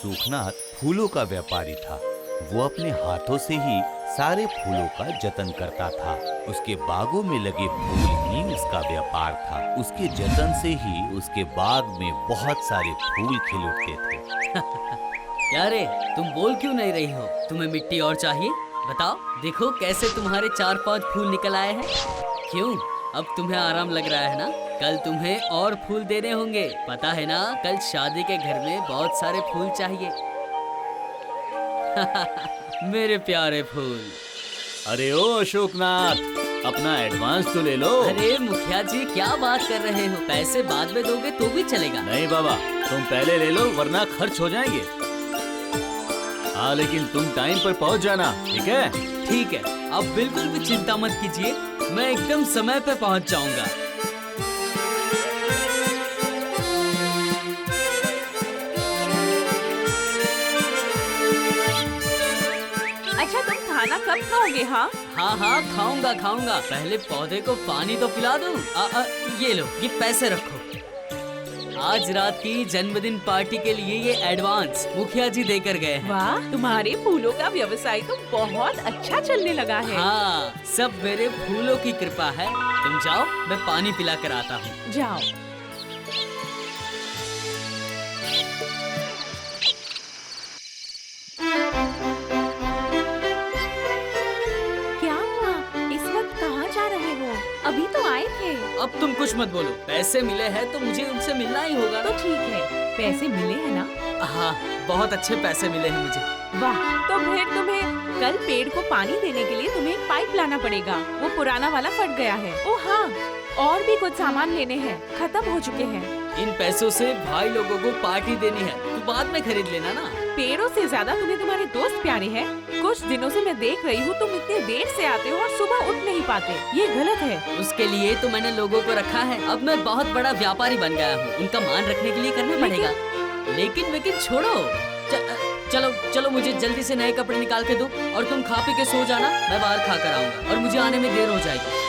सूखनाथ फूलों का व्यापारी था। वो अपने हाथों से ही सारे फूलों का जतन करता था। उसके बागों में लगे फूल ही उसका व्यापार था। उसके जतन से ही उसके बाग में बहुत सारे फूल खिल उठते थे। क्या रे, तुम बोल क्यों नहीं रही हो? तुम्हें मिट्टी और चाहिए? बताओ, देखो कैसे तुम्हारे 4-5 फूल निकल आए हैं। क्यों, अब तुम्हें आराम लग रहा है ना? कल तुम्हें और फूल देने होंगे, पता है ना? कल शादी के घर में बहुत सारे फूल चाहिए। मेरे प्यारे फूल। अरे ओ अशोकनाथ, अपना एडवांस तो ले लो। अरे मुखिया जी, क्या बात कर रहे हो? पैसे बाद में दोगे तो भी चलेगा। नहीं बाबा, तुम पहले ले लो वरना खर्च हो जाएंगे। हाँ, लेकिन तुम टाइम पर पहुंच जाना, ठीक है? ठीक है, आप बिल्कुल भी चिंता मत कीजिए, मैं एकदम समय पे पहुंच जाऊंगा। अच्छा, तुम खाना कब खाओगे? हाँ हाँ, खाऊंगा। पहले पौधे को पानी तो पिला दूं। ये लो, ये पैसे रखो। आज रात की जन्मदिन पार्टी के लिए ये एडवांस मुखिया जी देकर गए हैं। वाह, तुम्हारे फूलों का व्यवसाय तो बहुत अच्छा चलने लगा है। हाँ, सब मेरे फूलों की कृपा है। तुम जाओ, मैं पानी पिला कर आता हूँ। जाओ। क्या हुआ? इस वक्त कहाँ जा रहे हो? अभी तो आए थे। अब तुम कुछ मत बोलो, पैसे मिले हैं तो मुझे उनसे मिलना ही होगा। तो ठीक है, पैसे मिले हैं ना? हाँ, बहुत अच्छे पैसे मिले हैं मुझे। वाह, तो फिर तुम्हें कल पेड़ को पानी देने के लिए तुम्हें एक पाइप लाना पड़ेगा। वो पुराना वाला फट गया है। ओह हाँ, और भी कुछ सामान लेने हैं, खत्म हो चुके हैं। इन पैसों से भाई लोगों को पार्टी देनी है, तो बाद में खरीद लेना ना। पेड़ों से ज्यादा तुम्हें तुम्हारे दोस्त प्यारे हैं। कुछ दिनों से मैं देख रही हूँ, तुम इतनी देर से आते हो और सुबह उठ नहीं पाते। ये गलत है। उसके लिए तो मैंने लोगों को रखा है। अब मैं बहुत बड़ा व्यापारी बन गया हूँ, उनका मान रखने के लिए करना पड़ेगा। लेकिन छोड़ो, चलो मुझे जल्दी से नए कपड़े निकाल के दो और तुम खा पी के सो जाना। मैं बाहर खा कर आऊंगा और मुझे आने में देर हो जाएगी।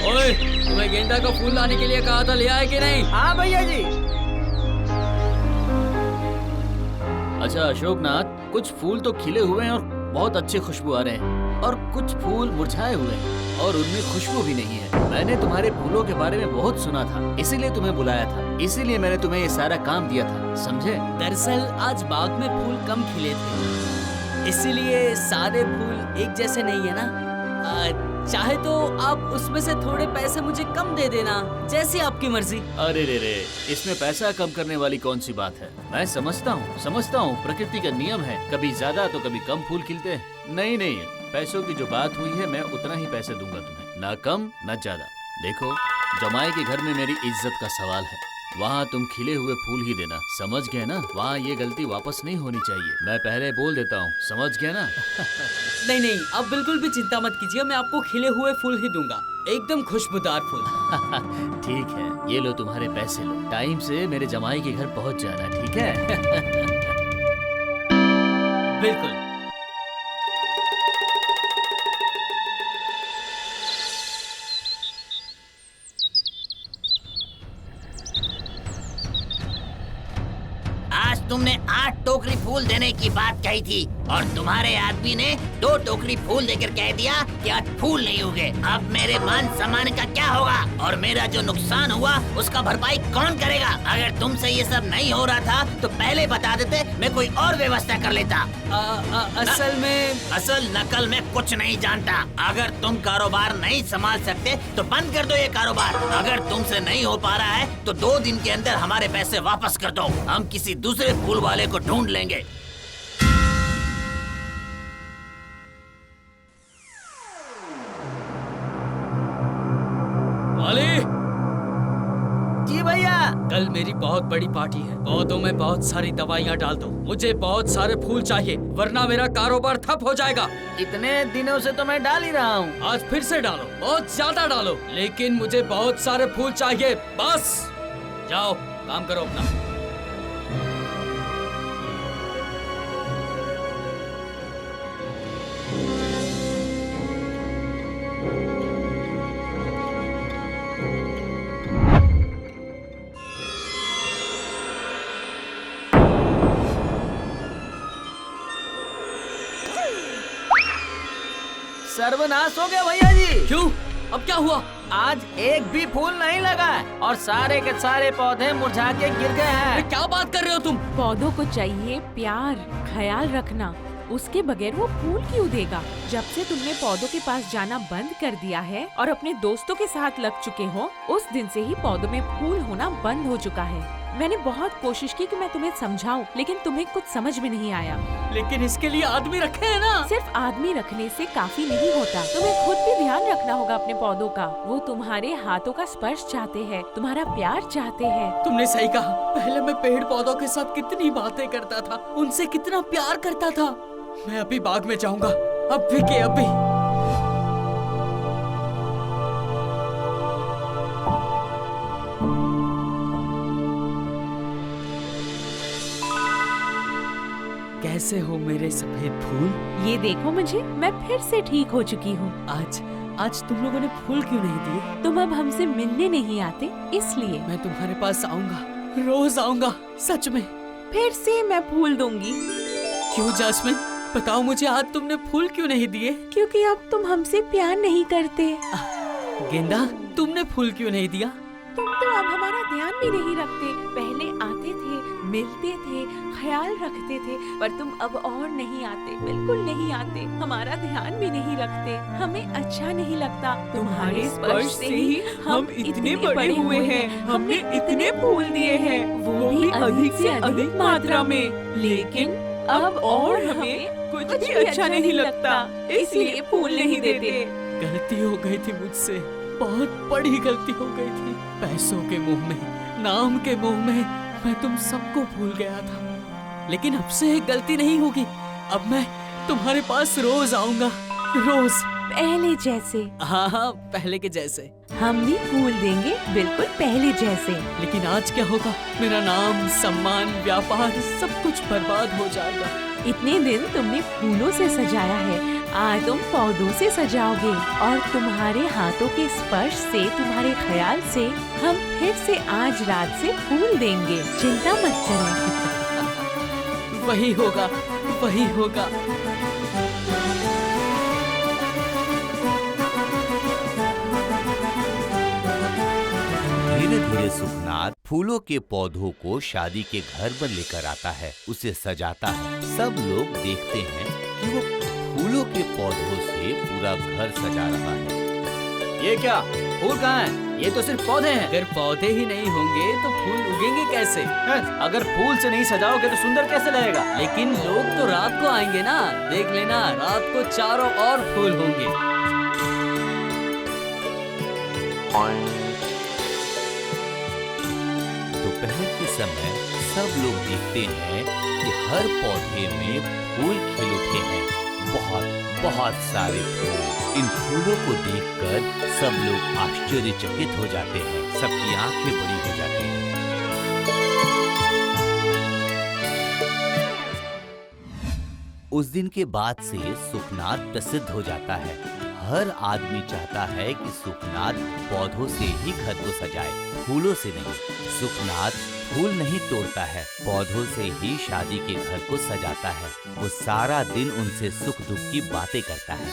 ओए, तुम्हें गेंदा का फूल लाने के लिए कहा था, ले आए कि नहीं? हाँ भैया जी। अच्छा अशोकनाथ, कुछ फूल तो खिले हुए हैं और बहुत अच्छे खुशबू आ रहे हैं, और कुछ फूल मुरझाए हुए हैं और उनमें खुशबू भी नहीं है। मैंने तुम्हारे फूलों के बारे में बहुत सुना था, इसीलिए तुम्हें बुलाया था। इसीलिए मैंने तुम्हें ये सारा काम दिया था, समझे? दरअसल आज बाग में फूल कम खिले थे, इसीलिए सारे फूल एक जैसे नहीं है ना। चाहे तो आप उसमें से थोड़े पैसे मुझे कम दे देना, जैसी आपकी मर्जी। अरे रे, इसमें पैसा कम करने वाली कौन सी बात है? मैं समझता हूँ, प्रकृति का नियम है, कभी ज्यादा तो कभी कम फूल खिलते हैं। नहीं, पैसों की जो बात हुई है, मैं उतना ही पैसे दूंगा तुम्हें, ना कम ना ज्यादा। देखो, जमाई के घर में मेरी इज्जत का सवाल है, वहाँ तुम खिले हुए फूल ही देना, समझ गए ना? वहाँ ये गलती वापस नहीं होनी चाहिए। मैं पहले बोल देता हूँ, समझ गए ना? नहीं, आप बिल्कुल भी चिंता मत कीजिए, मैं आपको खिले हुए फूल ही दूंगा, एकदम खुशबूदार फूल। ठीक है, ये लो तुम्हारे पैसे, लो। टाइम से मेरे जमाई के घर पहुँच जाना, ठीक है? बिल्कुल। तुमने 8 टोकरी फूल देने की बात कही थी और तुम्हारे आदमी ने 2 टोकरी फूल देकर कह दिया कि आज फूल नहीं उगे। अब मेरे मान सम्मान का क्या होगा और मेरा जो नुकसान हुआ उसका भरपाई कौन करेगा? अगर तुमसे ये सब नहीं हो रहा था तो पहले बता देते, मैं कोई और व्यवस्था कर लेता। असल नकल में कुछ नहीं जानता। अगर तुम कारोबार नहीं संभाल सकते तो बंद कर दो ये कारोबार। अगर तुमसे नहीं हो पा रहा है तो 2 दिन के अंदर हमारे पैसे वापस कर दो, हम किसी दूसरे फूल वाले को ढूंढ लेंगे। वाली जी भैया। कल मेरी बहुत बड़ी पार्टी है, पौधों में बहुत सारी दवाइयाँ डाल दो, मुझे बहुत सारे फूल चाहिए वरना मेरा कारोबार ठप हो जाएगा। इतने दिनों से तो मैं डाल ही रहा हूँ। आज फिर से डालो, बहुत ज्यादा डालो, लेकिन मुझे बहुत सारे फूल चाहिए, बस। जाओ काम करो अपना। सर्वनाश हो गया भैया जी। क्यों? अब क्या हुआ? आज एक भी फूल नहीं लगा है और सारे के सारे पौधे मुरझा के गिर गए अरे हैं। क्या बात कर रहे हो तुम? पौधों को चाहिए प्यार, ख्याल रखना, उसके बगैर वो फूल क्यों देगा? जब से तुमने पौधों के पास जाना बंद कर दिया है और अपने दोस्तों के साथ लग चुके हो, उस दिन से ही पौधों में फूल होना बंद हो चुका है। मैंने बहुत कोशिश की कि मैं तुम्हें समझाऊं, लेकिन तुम्हें कुछ समझ में नहीं आया। लेकिन इसके लिए आदमी रखे हैं ना। सिर्फ आदमी रखने से काफी नहीं होता, तुम्हें खुद भी ध्यान रखना होगा अपने पौधों का। वो तुम्हारे हाथों का स्पर्श चाहते हैं, तुम्हारा प्यार चाहते हैं। तुमने सही कहा। पहले मैं पेड़ पौधों के साथ कितनी बातें करता था, उनसे कितना प्यार करता था। मैं अभी बाग में जाऊंगा, अभी के अभी। कैसे हो मेरे सफेद फूल? ये देखो मुझे, मैं फिर से ठीक हो चुकी हूँ। आज तुम लोगों ने फूल क्यों नहीं दिए? तुम अब हमसे मिलने नहीं आते, इसलिए। मैं तुम्हारे पास आऊंगा, रोज आऊंगा, सच में। फिर से मैं फूल दूंगी। क्यों जास्मिन, बताओ मुझे, आज तुमने फूल क्यों नहीं दिए? क्योंकि अब तुम हमसे प्यार नहीं करते। गेंदा, तुमने फूल क्यों नहीं दिया? तुम तो अब हमारा ध्यान भी नहीं रखते। पहले आते थे, मिलते थे, ख्याल रखते थे, पर तुम अब और नहीं आते, बिल्कुल नहीं आते, हमारा ध्यान भी नहीं रखते। हमें अच्छा नहीं लगता। तुम्हारे स्पर्श से ही हम इतने बड़े हुए हैं। हमने इतने फूल दिए हैं, वो भी अधिक से अधिक मात्रा में। लेकिन अब और हमें कुछ भी अच्छा नहीं लगता, इसलिए फूल नहीं देते। गलती हो गई थी मुझसे, बहुत बड़ी गलती हो गई थी। पैसों के मुंह में, नाम के मुंह में मैं तुम सबको भूल गया था। लेकिन अब से एक गलती नहीं होगी। अब मैं तुम्हारे पास रोज आऊंगा, रोज। पहले जैसे। हाँ, पहले के जैसे। हम भी फूल देंगे, बिल्कुल पहले जैसे। लेकिन आज क्या होगा? मेरा नाम, सम्मान, व्यापार सब कुछ बर्बाद हो जाएगा। इतने दिन तुमने फूलों से सजाया है, आज तुम पौधों से सजाओगे, और तुम्हारे हाथों के स्पर्श से, तुम्हारे ख्याल से हम फिर से आज रात से फूल देंगे। चिंता मत करो। वही होगा, वही होगा। धीरे धीरे सुखनाथ फूलों के पौधों को शादी के घर पर लेकर आता है, उसे सजाता है। सब लोग देखते हैं कि वो फूलों के पौधों से पूरा घर सजा रहा है। ये क्या, फूल कहाँ है? ये तो सिर्फ पौधे हैं। अगर पौधे ही नहीं होंगे तो फूल उगेंगे कैसे? अगर फूल से नहीं सजाओगे तो सुंदर कैसे लगेगा? लेकिन लोग तो रात को आएंगे ना, देख लेना, रात को चारों ओर फूल होंगे। दोपहर के समय सब लोग देखते हैं कि हर पौधे में फूल खिल उठे हैं, बहुत बहुत सारे फूल। इन फूलों को देखकर सब लोग आश्चर्यचकित हो जाते हैं, सबकी आंखें बड़ी हो जाती हैं। उस दिन के बाद से सुखनाथ प्रसिद्ध हो जाता है। हर आदमी चाहता है कि सुखनाथ पौधों से ही घर को सजाए, फूलों से नहीं। सुखनाथ फूल नहीं तोड़ता है, पौधों से ही शादी के घर को सजाता है। वो सारा दिन उनसे सुख दुख की बातें करता है।